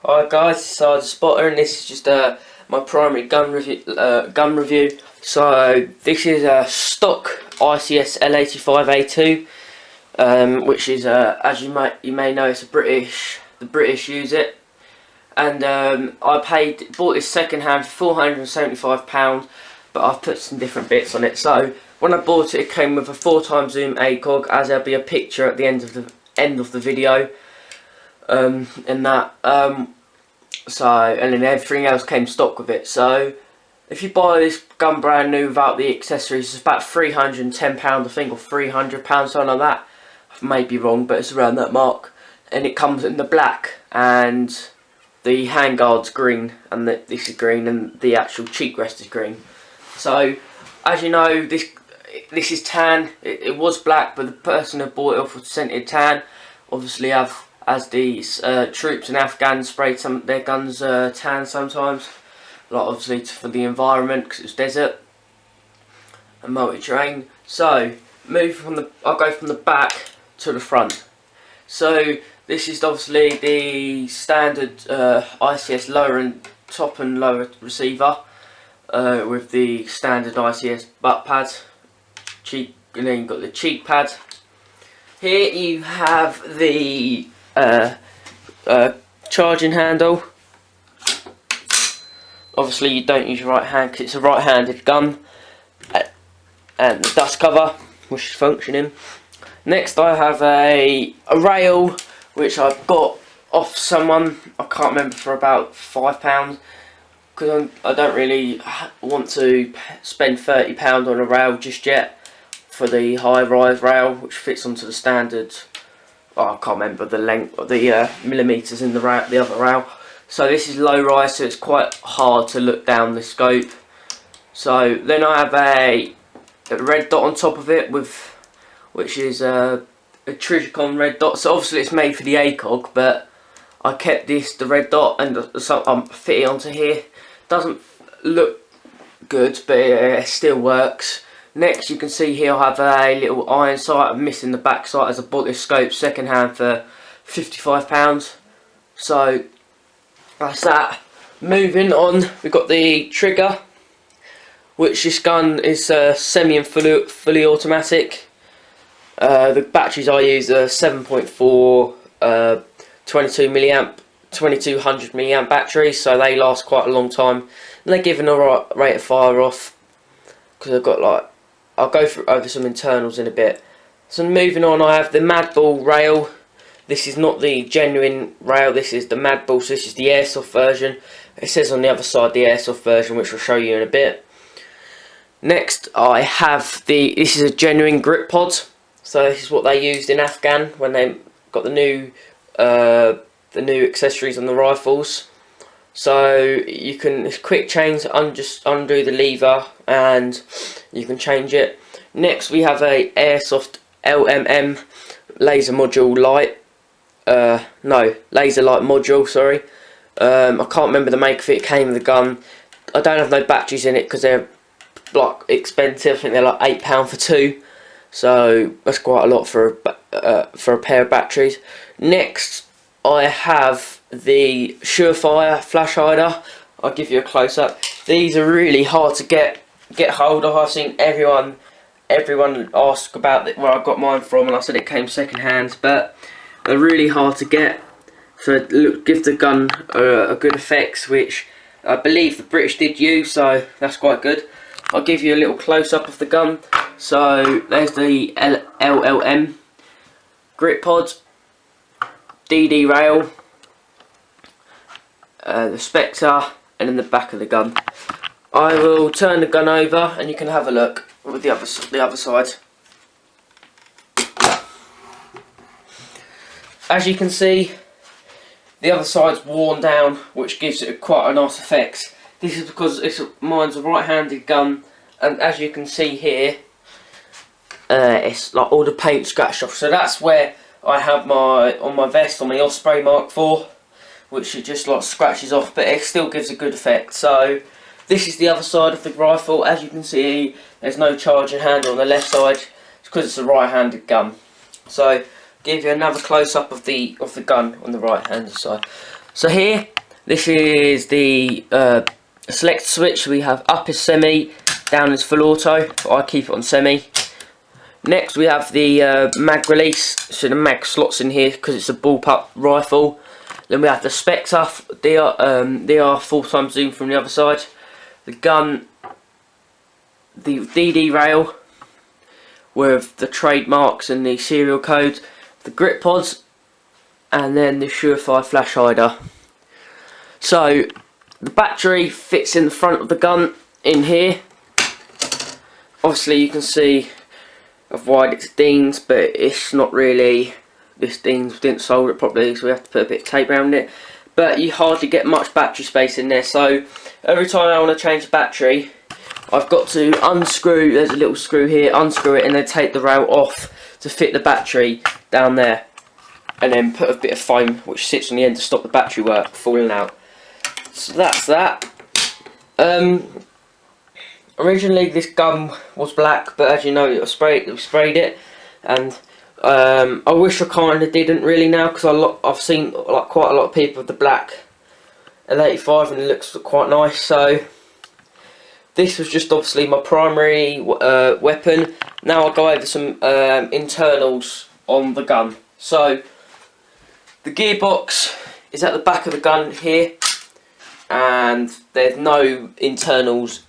Hi guys, it's the Spotter, and this is just my primary gun review. So this is a stock Ics L85a2, which is as you may know, it's the British use it, and I bought this second hand for £475, but I've put some different bits on it. So when I bought it, it came with a 4x zoom ACOG, as there'll be a picture at the end of the video. And then everything else came stock with it. So if you buy this gun brand new without the accessories, it's about £310 I think, or £300, something like that. I may be wrong, but it's around that mark. And it comes in the black, and the handguard's green, and this is green, and the actual cheek rest is green. So as you know, this is tan. It was black, but the person who bought it off was scented tan. Obviously, as these troops in Afghan sprayed some of their guns tan sometimes, like obviously for the environment, because it's desert and multi-terrain. So I'll go from the back to the front. So this is obviously the standard ICS lower and top and lower receiver, with the standard ICS butt pad, cheek, and then you've got the cheek pad. Here you have the charging handle. Obviously you don't use your right hand because it's a right-handed gun, and the dust cover, which is functioning. Next I have a rail, which I got off someone, I can't remember, for about £5, because I don't really want to spend £30 on a rail just yet for the high-rise rail, which fits onto the standard, I can't remember the length of the millimetres in the other rail. So this is low rise, so it's quite hard to look down the scope. So then I have a red dot on top of it, which is a Trigicon red dot. So obviously it's made for the ACOG, but I kept the red dot, and so fit it onto here. Doesn't look good, but it still works. Next, you can see here I have a little iron sight. I'm missing the back sight, as I bought this scope second hand for £55. So that's that. Moving on, we've got the trigger, which this gun is semi and fully automatic. The batteries I use are 7.4 2200 milliamp batteries, so they last quite a long time, and they're given a right rate of fire off, because I've got I'll go over some internals in a bit. So moving on, I have the Madball rail. This is not the genuine rail, this is the Madball, so this is the airsoft version. It says on the other side the airsoft version, which I'll show you in a bit. Next I have this is a genuine grip pod. So this is what they used in Afghan when they got the new accessories on the rifles. So you can, it's quick change, just undo the lever and you can change it. Next we have a Airsoft LMM laser module light. Laser light module, sorry. I can't remember the make of it. It came with the gun. I don't have no batteries in it because they're like expensive. I think they're like £8 for two. So that's quite a lot for a pair of batteries. Next I have the Surefire flash hider. I'll give you a close up. These are really hard to get hold of. I've seen everyone ask about where I got mine from, and I said it came second hand, but they're really hard to get. So give the gun a good effects, which I believe the British did use, so that's quite good. I'll give you a little close up of the gun. So there's the LLM grip pod, DD rail, the Spectre, and then the back of the gun. I will turn the gun over and you can have a look with the other side. As you can see, the other side's worn down, which gives it quite a nice effect. This is because mine's a right-handed gun, and as you can see here, it's like all the paint scratched off. So that's where I have on my vest, on my Osprey Mark IV, which it just like scratches off, but it still gives a good effect. So this is the other side of the rifle. As you can see, there's no charging handle on the left side. It's because it's a right-handed gun. So give you another close-up of the gun on the right-handed side. So here, this is the select switch. We have up is semi, down is full auto. But I keep it on semi. Next we have the mag release. So the mag slots in here because it's a bullpup rifle. Then we have the Spectre DR full-time zoom from the other side. The gun, the DD rail with the trademarks and the serial code, the grip pods, and then the Surefire flash hider. So the battery fits in the front of the gun in here. Obviously you can see I've wired it to Dean's, but it's not really, this Dean's didn't solder it properly, so we have to put a bit of tape around it. But you hardly get much battery space in there, so every time I want to change the battery, I've got to unscrew, there's a little screw here, unscrew it and then take the rail off to fit the battery down there. And then put a bit of foam which sits on the end to stop the battery work falling out. So that's that. Originally this gun was black, but as you know, we sprayed it, and I wish I kind of didn't really now, because I've seen like quite a lot of people with the black L85 and it looks quite nice. So this was just obviously my primary weapon. Now I'll go over some internals on the gun. So the gearbox is at the back of the gun here, and there's no internals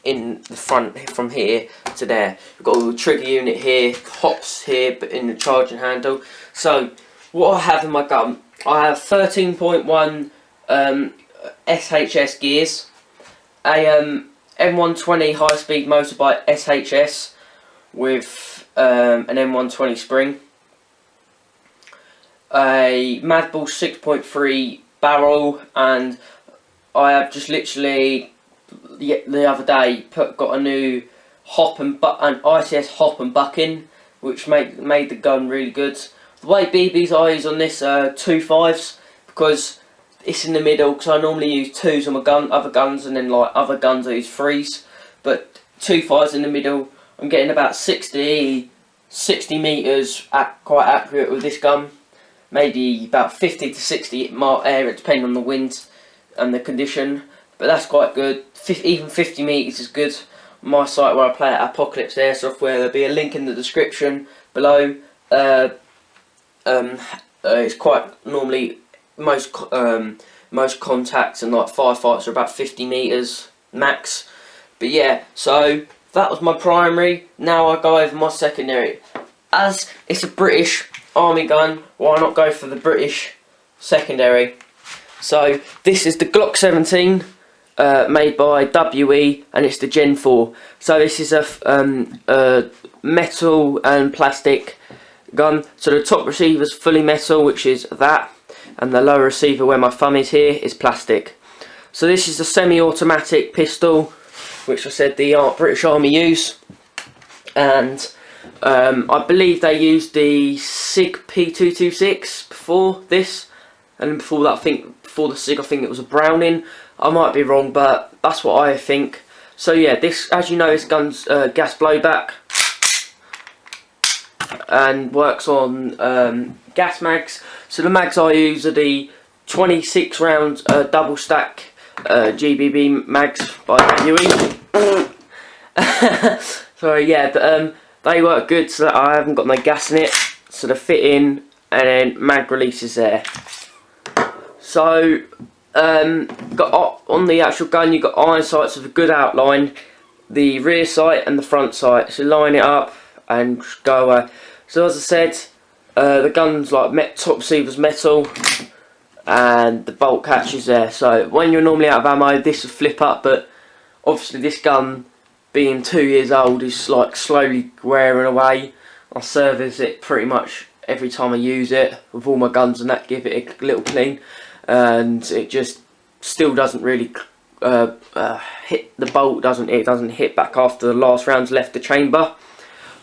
in the front from here to there. We've got a little trigger unit here, hops here, but in the charging handle. So what I have in my gun, I have 13.1 SHS gears, a M120 high-speed motorbike SHS with an M120 spring, a Madball 6.3 barrel, and I have just literally the other day got a new an ICS hop and buck in, which made the gun really good. The weight BBs I use on this are 2.5s because it's in the middle, because I normally use 2s on my other guns, and then like other guns I use 3s, but 2.5s in the middle. I'm getting about 60 meters quite accurate with this gun, maybe about 50 to 60 mile area depending on the wind and the condition, but that's quite good. Even 50 meters is good. My site where I play at Apocalypse Air Software, there'll be a link in the description below. It's quite normally most contacts and like firefights are about 50 meters max. But yeah, so that was my primary. Now I go over my secondary. As it's a British Army gun, why not go for the British secondary? So this is the Glock 17. Made by WE, and it's the Gen 4. So this is a metal and plastic gun. So the top receiver is fully metal, which is that, and the lower receiver where my thumb is here is plastic. So this is a semi-automatic pistol, which I said the British Army use, and I believe they used the SIG P226 before this, and before that, before the SIG, I think it was a Browning. I might be wrong, but that's what I think. So yeah, this, as you know, this gun's gas blowback and works on gas mags. So the mags I use are the 26 round double stack GBB mags by WE. Sorry, yeah, but they work good, so that I haven't got no gas in it, so they fit in, and then mag releases there. So got on the actual gun, you've got iron sights with a good outline, the rear sight and the front sight. So line it up and go away. So as I said, the gun's like top receiver's metal, and the bolt catch is there. So when you're normally out of ammo, this will flip up, but obviously this gun, being 2 years old, is like slowly wearing away. I service it pretty much every time I use it with all my guns, and that give it a little clean. And it just still doesn't really hit the bolt. It doesn't hit back after the last round's left the chamber.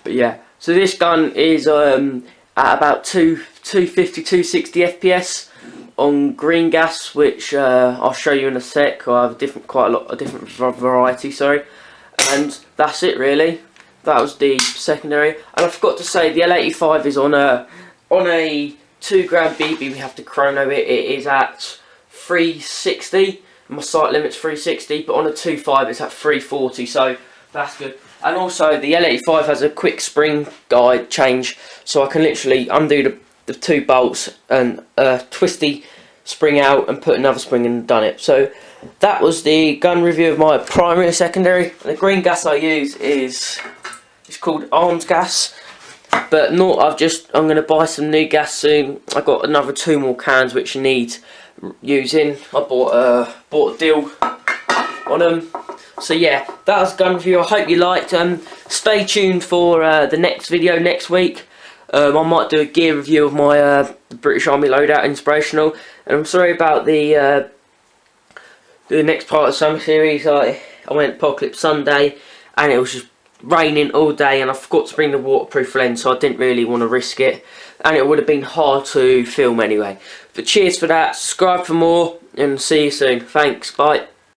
But yeah, so this gun is at about 250, 260 FPS. on green gas, which I'll show you in a sec. I have quite a lot of different variety, sorry. And that's it really. That was the secondary. And I forgot to say, the L85 is on a 2 gram BB. We have to chrono it. It is at 360. My sight limit's 360, but on a 2.5 it's at 340. So that's good. And also the L85 has a quick spring guide change, so I can literally undo the 2 bolts and twist the spring out and put another spring in and done it. So that was the gun review of my primary and secondary. The green gas I use is called Arms gas, but I'm going to buy some new gas soon. I got another 2 more cans which need using. I bought a deal on them. So yeah, that was gun review. I hope you liked. Stay tuned for the next video next week. I might do a gear review of my the British Army loadout inspirational. And I'm sorry about the next part of the summer series. I went Apocalypse Sunday and it was just raining all day, and I forgot to bring the waterproof lens, so I didn't really want to risk it, and it would have been hard to film anyway. But cheers for that, subscribe for more, and see you soon. Thanks, bye.